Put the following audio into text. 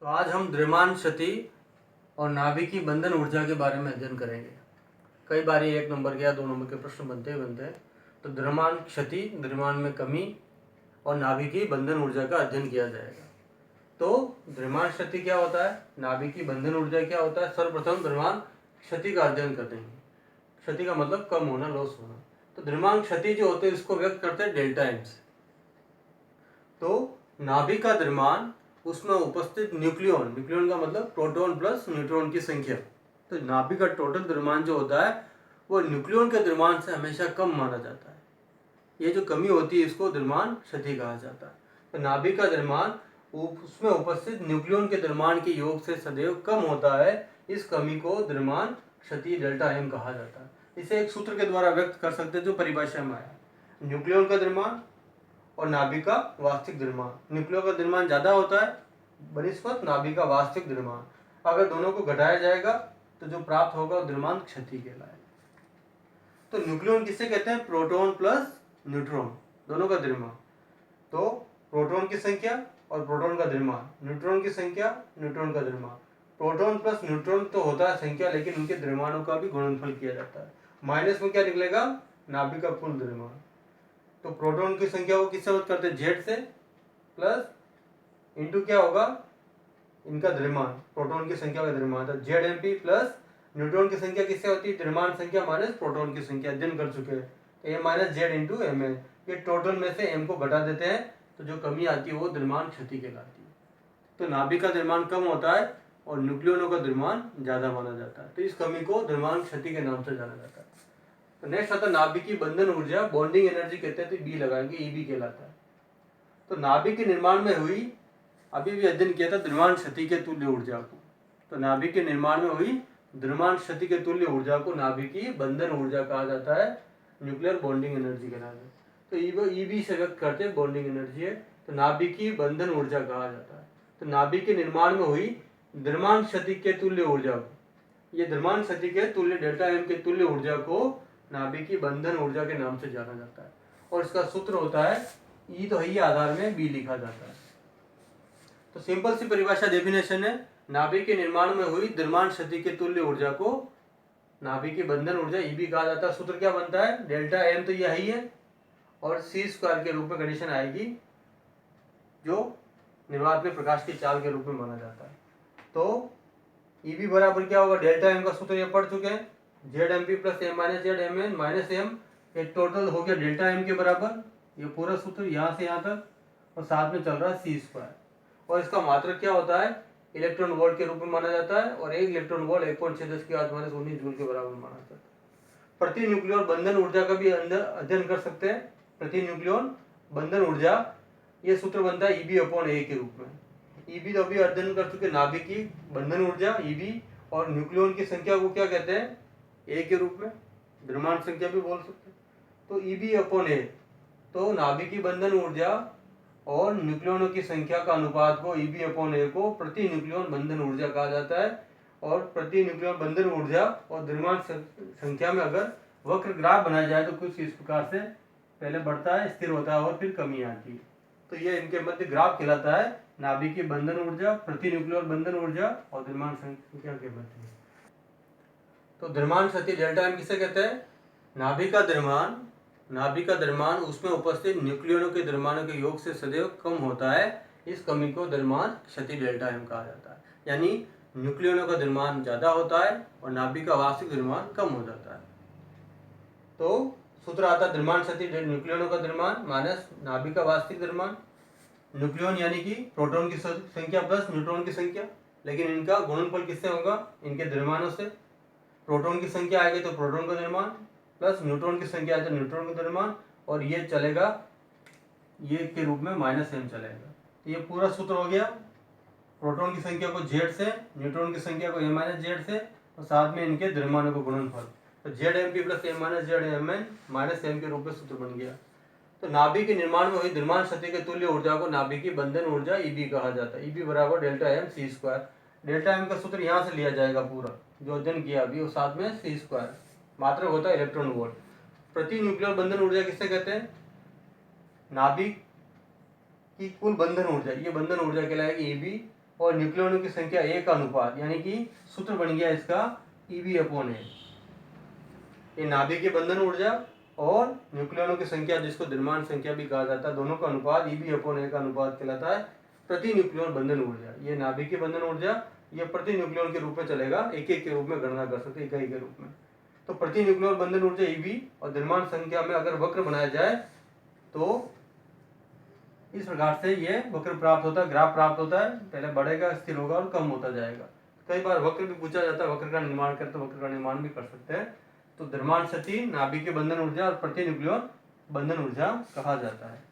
तो आज हम द्रव्यमान क्षति और नाभिक की बंधन ऊर्जा के बारे में अध्ययन करेंगे। कई बार ये 1 नंबर के या 2 नंबर के प्रश्न बनते हैं। तो द्रव्यमान क्षति, द्रव्यमान में कमी और नाभिक की बंधन ऊर्जा का अध्ययन किया जाएगा। तो द्रव्यमान क्षति क्या होता है, नाभिक की बंधन ऊर्जा क्या होता है। सर्वप्रथम द्रव्यमान क्षति का अध्ययन करते हैं। क्षति का मतलब कम होना, लॉस होना। तो द्रव्यमान क्षति जो होते हैं इसको व्यक्त करते हैं डेल्टा एम से। तो नाभिक का द्रव्यमान, उसमें उपस्थित न्यूक्लियन का मतलब प्रोटॉन प्लस न्यूट्रॉन की संख्या। तो नाभिक का टोटल द्रव्यमान जो होता है वो न्यूक्लियन के द्रव्यमान से हमेशा कम माना जाता है। ये जो कमी होती है इसको द्रव्यमान क्षति कहा जाता है। तो नाभिक का द्रव्यमान उसमें उपस्थित न्यूक्लियन के द्रव्यमान के योग से सदैव कम होता है। इस कमी को द्रव्यमान क्षति डेल्टा एम कहा जाता है। इसे एक सूत्र के द्वारा व्यक्त कर सकते हैं जो परिभाषा में आया। न्यूक्लियन का द्रव्यमान और नाभिक का वास्तविक द्रव्यमान। न्यूक्लियन का द्रव्यमान ज्यादा होता है बनिस्पत नाभिक का वास्तविक द्रव्यमान। अगर दोनों को घटाया जाएगा तो जो प्राप्त होगा वो द्रव्यमान क्षति कहलाएगा। तो न्यूक्लियन किसे कहते हैं, प्रोटॉन प्लस न्यूट्रॉन दोनों का द्रव्यमान। तो प्रोटॉन की संख्या और प्रोटॉन का द्रव्यमान, न्यूट्रॉन की संख्या, न्यूट्रॉन का द्रव्यमान। प्रोटॉन प्लस न्यूट्रॉन तो होता है संख्या, लेकिन उनके द्रव्यमानों का भी गुणनफल किया जाता है। माइनस में क्या निकलेगा, नाभिक का कुल द्रव्यमान। तो प्रोटॉन की संख्या को किससे व्यक्त करते हैं, जेड से, प्लस इंटू क्या होगा, इनका द्रव्यमान, प्रोटॉन की संख्या का द्रव्यमान था Z m p, plus neutron की संख्या किससे होती है, द्रव्यमान संख्या माइनस प्रोटॉन की संख्या। अध्ययन कर चुके हैं। तो a minus z into m n, ये टोटल में से एम को घटा देते हैं तो जो कमी आती है वो द्रव्यमान क्षति कहलाती है। तो नाभिक का द्रव्यमान कम होता है और न्यूक्लियनों का द्रव्यमान ज्यादा माना जाता है। तो इस कमी को द्रव्यमान क्षति के नाम से जाना जाता है। तो नेक्स्ट आता है नाभिक की बंधन ऊर्जा, बॉन्डिंग एनर्जी कहते हैं। तो बी लगाएंगे, ईबी कहलाता है। तो नाभिक के निर्माण में हुई, अभी भी अध्ययन किया था द्रव्यमान क्षति के तुल्य ऊर्जा को। तो नाभिक के निर्माण में हुई द्रव्यमान क्षति के तुल्य ऊर्जा को नाभिक की बंधन ऊर्जा कहा जाता है, न्यूक्लियर बॉन्डिंग एनर्जी के नाम से। तो ईबी से व्यक्त करते हैं बॉन्डिंग एनर्जी है। तो नाभिक की बंधन ऊर्जा कहा जाता है। तो नाभिक के निर्माण में हुई द्रव्यमान क्षति के तुल्य ऊर्जा को, ये द्रव्यमान क्षति के तुल्य डेल्टा एम के तुल्य ऊर्जा को नाभिक की बंधन ऊर्जा के नाम से जाना जाता है। और इसका सूत्र होता है, ई तो है आधार में, बी लिखा जाता है। तो सिंपल सी परिभाषा, डेफिनेशन है, नाभिक के निर्माण में हुई द्रव्यमान क्षति के तुल्य ऊर्जा को नाभिक की बंधन ऊर्जा ईबी कहा जाता है। सूत्र क्या बनता है, डेल्टा एम तो यही है और सी स्क्वायर के रूप में कंडीशन आएगी जो निर्वात में प्रकाश की चाल के रूप में माना जाता है। तो ईबी बराबर क्या होगा, डेल्टा एम का सूत्र ये पढ़ चुके हैं, Z m p plus m minus Z m n minus m, ये टोटल हो गया डेल्टा एम के बराबर। ये पूरा सूत्र यहाँ से यहाँ तक, और साथ में चल रहा है सी स्क्वायर। और इसका मात्रक क्या होता है, इलेक्ट्रॉन वोल्ट के रूप में माना जाता है। और 1 इलेक्ट्रॉन वोल्ट 1.6 की 8-19 जूल के बराबर माना जाता है। प्रति न्यूक्लियन बंधन ऊर्जा का भी अध्ययन कर सकते हैं। प्रति न्यूक्लियन बंधन ऊर्जा, ये सूत्र बनता है ईबी अपॉन ए के रूप में। ईबी तो अभी अध्ययन कर चुके, नाभिक की बंधन ऊर्जा ईबी, और न्यूक्लियन की संख्या को क्या कहते हैं, ए के रूप में, द्रव्यमान संख्या भी बोल सकते हैं। तो ईबी अपॉन ए, तो नाभिक की बंधन ऊर्जा और न्यूक्लियनों की संख्या का अनुपात को ईबी अपॉन ए को प्रति न्यूक्लियन बंधन ऊर्जा कहा जाता है। और प्रति न्यूक्लियन बंधन ऊर्जा और द्रव्यमान संख्या में अगर वक्र ग्राफ बनाया जाए तो कुछ इस प्रकार से पहले बढ़ता है, स्थिर होता है और फिर कमी आती है। तो ये इनके मध्य ग्राफ कहलाता है, नाभिक की बंधन ऊर्जा, प्रति न्यूक्लियन बंधन ऊर्जा और द्रव्यमान संख्या के मध्य। तो द्रव्यमान क्षति डेल्टा एम किसे कहते हैं, नाभिक का द्रव्यमान उसमें उपस्थित न्यूक्लियनों के द्रव्यमानों के योग से सदैव कम होता है। इस कमी को द्रव्यमान क्षति डेल्टा एम कहा जाता है। यानी न्यूक्लियनों का द्रव्यमान ज्यादा होता है और नाभिक का वास्तविक द्रव्यमान कम हो जाता है। तो सूत्र आता है द्रव्यमान क्षति न्यूक्लियनों का द्रव्यमान माइनस नाभिक का वास्तविक द्रव्यमान। न्यूक्लियन यानी कि प्रोटॉन की संख्या प्लस न्यूट्रॉन की संख्या, लेकिन इनका गुणनफल किससे होगा, इनके द्रव्यमानों से। प्रोटॉन की संख्या आएगी तो प्रोटॉन का द्रव्यमान, प्लस न्यूट्रॉन की संख्या आए तो न्यूट्रॉन का द्रव्यमान, और ये चलेगा ये के रूप में माइनस एम चलेगा। तो ये पूरा सूत्र हो गया, प्रोटॉन की संख्या को जेड से, न्यूट्रॉन की संख्या को एम माइनस जेड से, और साथ में इनके द्रव्यमानों को गुणनफल। तो Z m p plus m minus Z m n minus m के रूप में सूत्र बन गया। तो नाभिक के निर्माण में हुई द्रव्यमान क्षति के तुल्य ऊर्जा को नाभिक की बंधन ऊर्जा ईबी कहा जाता है। ईबी बराबर डेल्टा एम सी स्क्वायर। डेल्टा एम का सूत्र यहाँ से लिया जाएगा पूरा जो अध्ययन किया अभी, और साथ में सी स्क्वायर, मात्रक होता है इलेक्ट्रॉन वोल्ट। प्रति न्यूक्लियर बंधन ऊर्जा किससे कहते हैं, नाभिक की कुल बंधन ऊर्जा, ये बंधन ऊर्जा कहलाएगी ईबी और न्यूक्लियनों की संख्या ए का अनुपात, यानी कि सूत्र बन गया इसका EV/A। ये नाभिक की बंधन ऊर्जा और न्यूक्लियनों की संख्या, जिसको द्रव्यमान संख्या भी कहा जाता है, दोनों का अनुपात EV/A का अनुपात कहलाता है प्रति न्यूक्लियन बंधन ऊर्जा। ये नाभिक की बंधन ऊर्जा ये प्रति न्यूक्लियन के रूप में चलेगा, एक एक के रूप में गणना कर सकते, इकाई के रूप में। तो प्रति न्यूक्लियन बंधन ऊर्जा EV और द्रव्यमान संख्या में अगर वक्र बनाया जाए तो इस प्रकार से ये वक्र प्राप्त होता है, ग्राफ प्राप्त होता है। पहले बढ़ेगा, स्थिर होगा और कम होता जाएगा। कई बार वक्र भी पूछा जाता है, वक्र का निर्माण करते, वक्र का निर्माण भी कर सकते हैं। तो द्रव्यमान शक्ति, नाभिक की बंधन ऊर्जा और प्रति न्यूक्लियन बंधन ऊर्जा कहा जाता है।